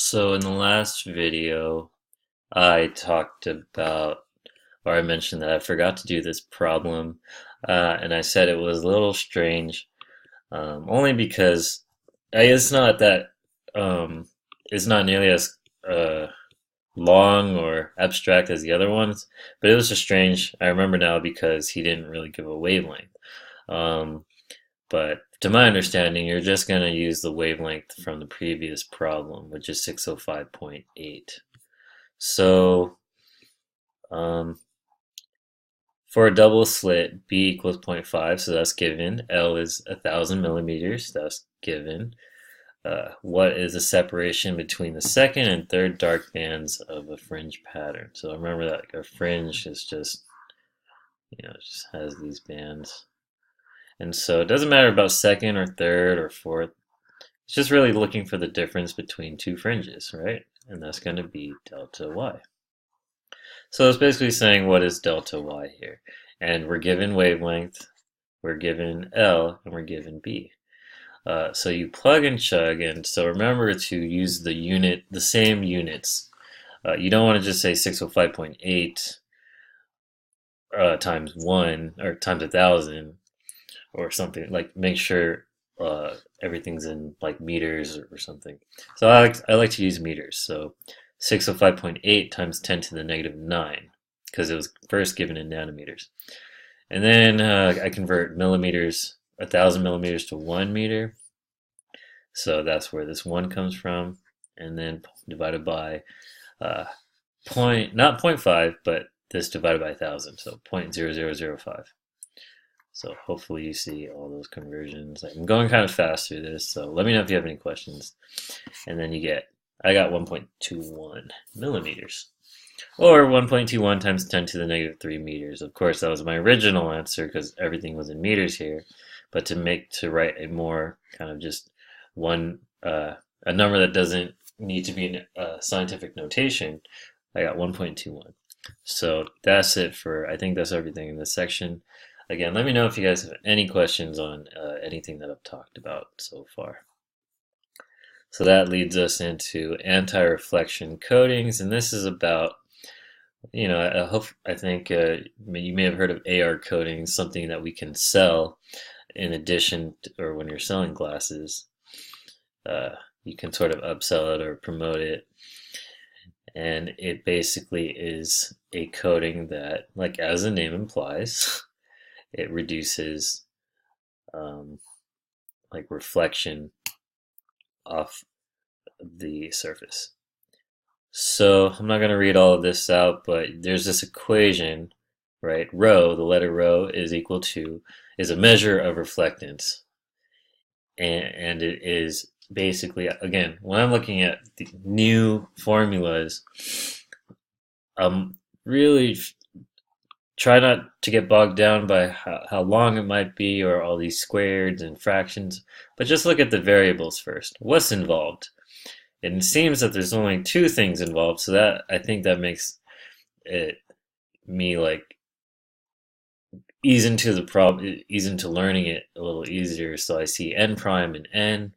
So in the last video, I talked about, or I mentioned that I forgot to do this problem, and I said it was a little strange, only because it's not that, um, it's not nearly as long or abstract as the other ones, but it was just strange. I remember now because he didn't really give a wavelength. Um, but to my understanding, you're just going to use the wavelength from the previous problem, which is 605.8. So um, for a double slit, B equals zero point 0.5, so that's given. L is 1,000 millimeters, that's given. What is the separation between the second and third dark bands of a fringe pattern? So remember that a fringe is just, it just has these bands. And so it doesn't matter about second or third or fourth. It's just really looking for the difference between two fringes, right? And that's going to be delta y. So it's basically saying what is delta y here. And we're given wavelength, we're given L, and we're given B. So you plug and chug, and so remember to use the same units. You don't want to just say 605.8 times 1 or times 1,000 or something. Like make sure everything's in like meters or something. So I like to use meters. So 605.8 times 10 to the negative 9 because it was first given in nanometers. And then I convert millimeters, 1,000 millimeters to 1 meter. So that's where this 1 comes from. And then divided by not 0.5, but this divided by 1,000. So 0.0005. So hopefully you see all those conversions. I'm going kind of fast through this, so let me know if you have any questions. And then I got 1.21 millimeters. Or 1.21 times 10 to the negative 3 meters. Of course, that was my original answer because everything was in meters here. But to write a more kind of just a number that doesn't need to be in scientific notation, I got 1.21. So that's it I think that's everything in this section. Again, let me know if you guys have any questions on anything that I've talked about so far. So that leads us into anti-reflection coatings, and this is about, I think you may have heard of AR coatings, something that we can sell in addition to, or when you're selling glasses, you can sort of upsell it or promote it. And it basically is a coating that, like as the name implies, it reduces like reflection off the surface. So I'm not going to read all of this out, but there's this equation, right? Rho, the letter rho is is a measure of reflectance. And it is basically, again, when I'm looking at the new formulas, really try not to get bogged down by how long it might be or all these squareds and fractions, but just look at the variables first. What's involved? And it seems that there's only two things involved, so that I think that makes it me like ease into learning it a little easier. So I see n prime and n.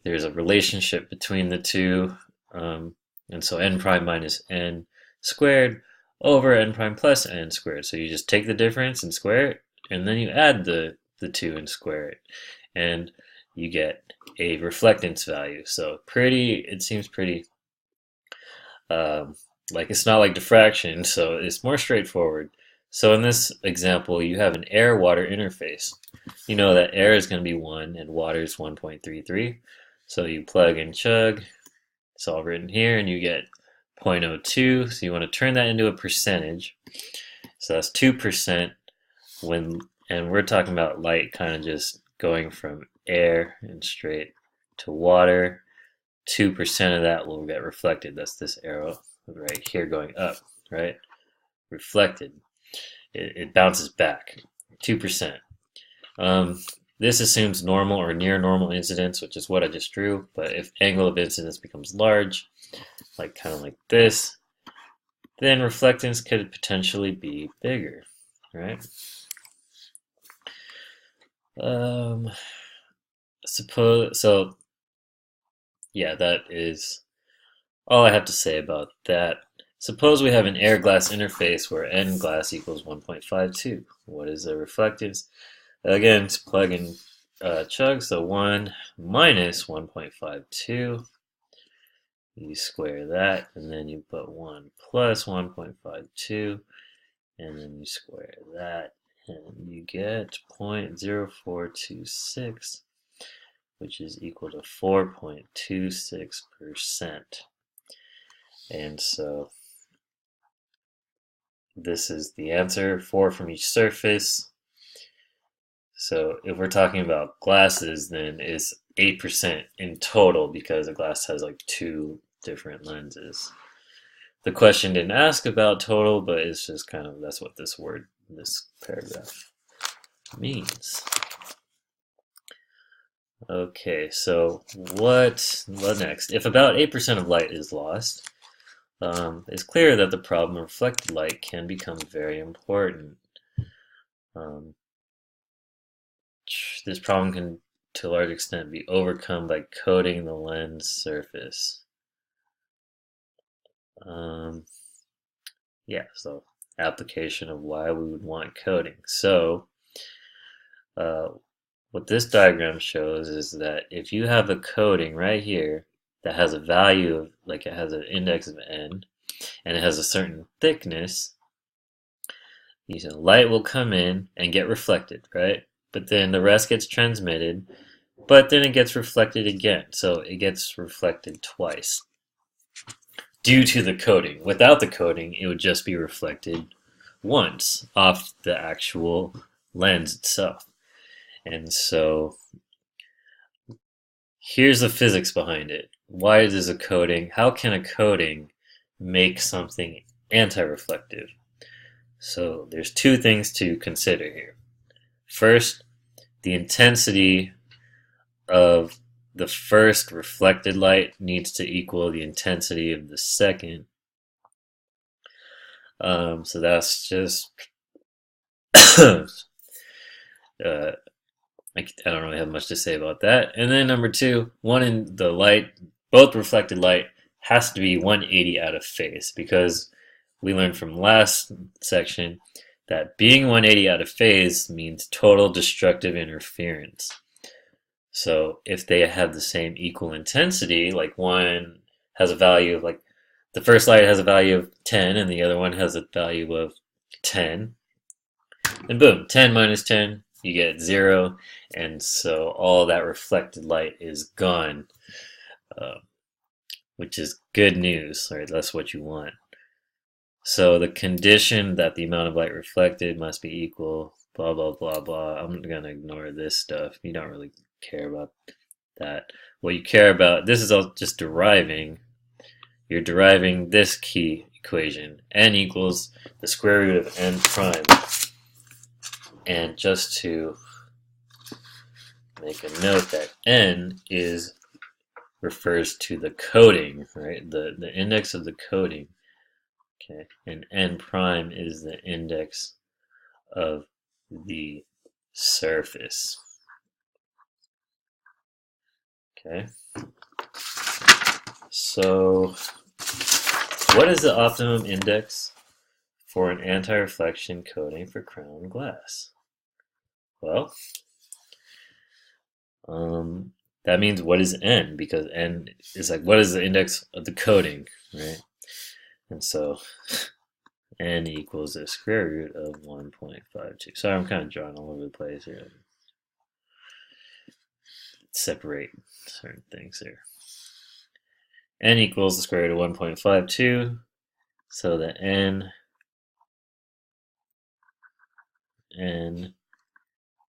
There's a relationship between the two, and so n prime minus n squared over n prime plus n squared. So you just take the difference and square it, and then you add the two and square it, and you get a reflectance value. So it seems pretty, like it's not like diffraction, so it's more straightforward. So in this example, you have an air-water interface. You know that air is going to be 1 and water is 1.33. So you plug and chug. It's all written here, and you get 0.02. So you want to turn that into a percentage. So that's 2% and we're talking about light kind of just going from air and straight to water. 2% of that will get reflected. That's this arrow right here going up, right? Reflected. It bounces back. 2%. This assumes normal or near normal incidence, which is what I just drew. But if angle of incidence becomes large, like kind of like this, then reflectance could potentially be bigger, right? Suppose so. Yeah, that is all I have to say about that. Suppose we have an air glass interface where n glass equals 1.52. What is the reflectance? Again, it's plug and chug, so 1 minus 1.52. You square that, and then you put 1 plus 1.52, and then you square that, and you get 0.0426, which is equal to 4.26%. And so this is the answer, 4 from each surface. So if we're talking about glasses, then it's 8% in total because a glass has like 2 different lenses. The question didn't ask about total, but it's just kind of, that's what this word, this paragraph means. Okay, so what next? If about 8% of light is lost, it's clear that the problem of reflected light can become very important. This problem can, to a large extent, be overcome by coating the lens surface. Yeah, so application of why we would want coating. So, what this diagram shows is that if you have a coating right here that has a value of, like it has an index of n, and it has a certain thickness, light will come in and get reflected, right? But then the rest gets transmitted, but then it gets reflected again. So it gets reflected twice due to the coating. Without the coating, it would just be reflected once off the actual lens itself. And so here's the physics behind it. Why is a coating? How can a coating make something anti-reflective? So there's 2 things to consider here. First, the intensity of the first reflected light needs to equal the intensity of the second. So that's just I don't really have much to say about that. And then number 2, one in the light, both reflected light has to be 180 out of phase, because we learned from last section that being 180 out of phase means total destructive interference. So if they have the same equal intensity, like one has a value of, like, the first light has a value of 10 and the other one has a value of 10, and boom, 10 minus 10, you get 0, and so all that reflected light is gone, which is good news, right? That's what you want. So the condition that the amount of light reflected must be equal, blah, blah, blah, blah. I'm going to ignore this stuff. You don't really care about that. What you care about, this is all just deriving. You're deriving this key equation. N equals the square root of n prime. And just to make a note that n refers to the coating, right? The index of the coating. Okay, and n prime is the index of the surface. Okay, so what is the optimum index for an anti-reflection coating for crown glass? Well, that means what is n, because n is like, what is the index of the coating, right? And so n equals the square root of 1.52. Sorry, I'm kind of drawing all over the place here. Separate certain things here. N equals the square root of 1.52. So the n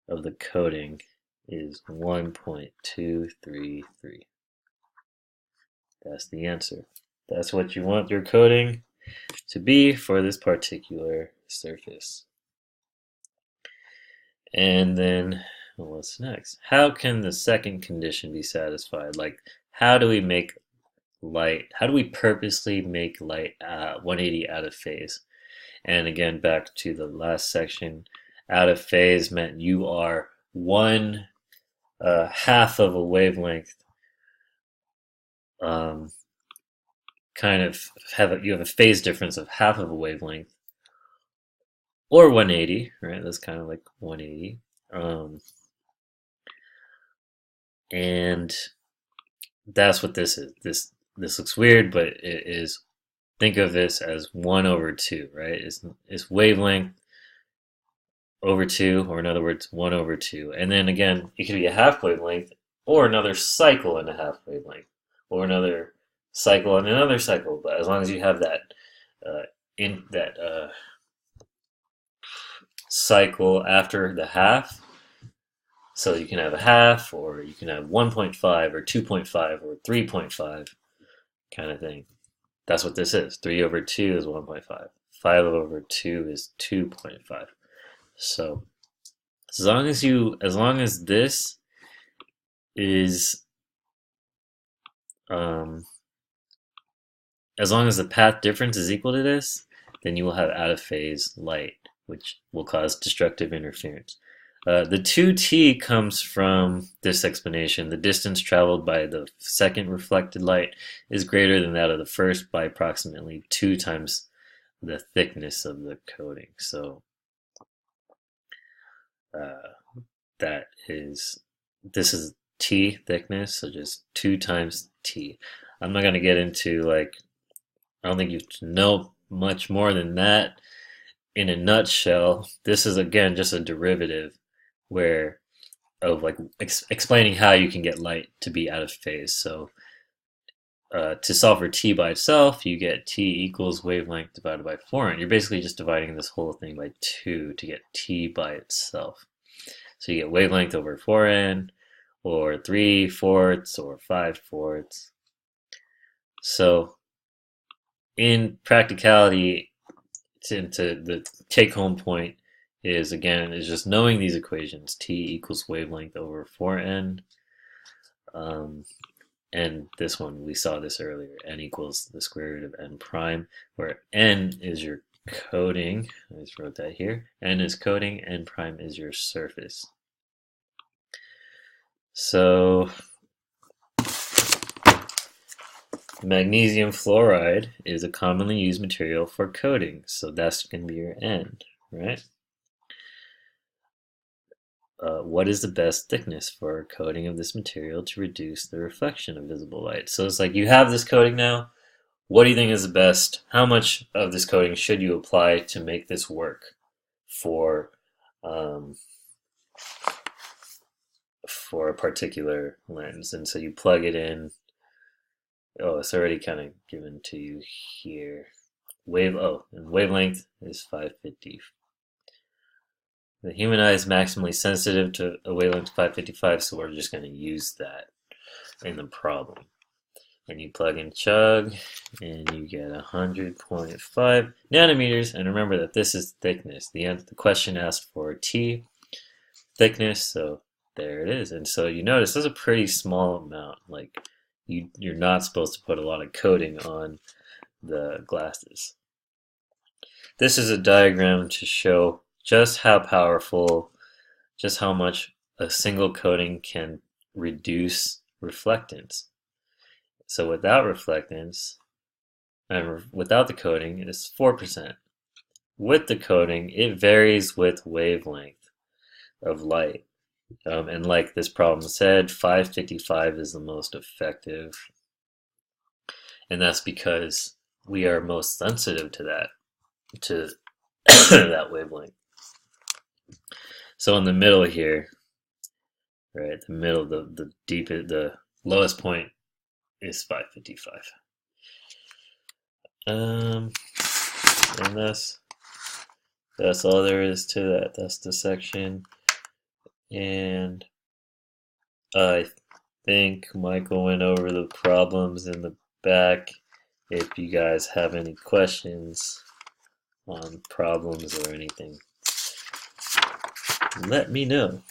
of the coating is 1.233. That's the answer. That's what you want your coating to be for this particular surface. And then, well, what's next? How can the second condition be satisfied? Like, how do we make light? How do we purposely make light 180 out of phase? And again, back to the last section, out of phase meant you are one half of a wavelength kind of you have a phase difference of half of a wavelength, or 180, right? That's kind of like 180. And that's what this is. This looks weird, but it is. Think of this as 1/2, right? It's wavelength over 2, or in other words, 1/2. And then again, it could be a half wavelength, or another cycle and a half wavelength, or another cycle and another cycle. But as long as you have that in that cycle after the half, so you can have a half, or you can have 1.5, or 2.5, or 3.5 kind of thing. That's what this is. 3/2 is 1.5. 5/2 is 2.5. So as long as this is as long as the path difference is equal to this, then you will have out of phase light, which will cause destructive interference. The 2t comes from this explanation. The distance traveled by the second reflected light is greater than that of the first by approximately 2 times the thickness of the coating. So this is t thickness, so just 2 times t. I'm not going to get into, like, I don't think you know much more than that. In a nutshell, this is again just a derivative of like explaining how you can get light to be out of phase. So to solve for t by itself, you get t equals wavelength divided by 4, and you're basically just dividing this whole thing by 2 to get t by itself. So you get wavelength over 4n, or 3/4, or 5/4. So in practicality, to the take-home point is just knowing these equations. T equals wavelength over 4n. And this one, we saw this earlier. N equals the square root of n prime, where n is your coating. I just wrote that here. N is coating, n prime is your surface. So magnesium fluoride is a commonly used material for coating, so that's going to be your N, right? What is the best thickness for coating of this material to reduce the reflection of visible light? So it's like you have this coating now. What do you think is the best? How much of this coating should you apply to make this work for a particular lens? And so you plug it in. Oh, it's already kind of given to you here. And wavelength is 550. The human eye is maximally sensitive to a wavelength of 555, so we're just going to use that in the problem. And you plug in chug, and you get 100.5 nanometers. And remember that this is thickness. The question asked for T thickness, so there it is. And so you notice this is a pretty small amount. Like you're not supposed to put a lot of coating on the glasses. This is a diagram to show just how powerful, just how much a single coating can reduce reflectance. So without reflectance, and without the coating, it's 4%. With the coating, it varies with wavelength of light. And like this problem said, 555 is the most effective. And that's because we are most sensitive to that, that wavelength. So in the middle here, right, the middle, the lowest point is 555. And that's all there is to that. That's the section. And I think Michael went over the problems in the back. If you guys have any questions on problems or anything, let me know.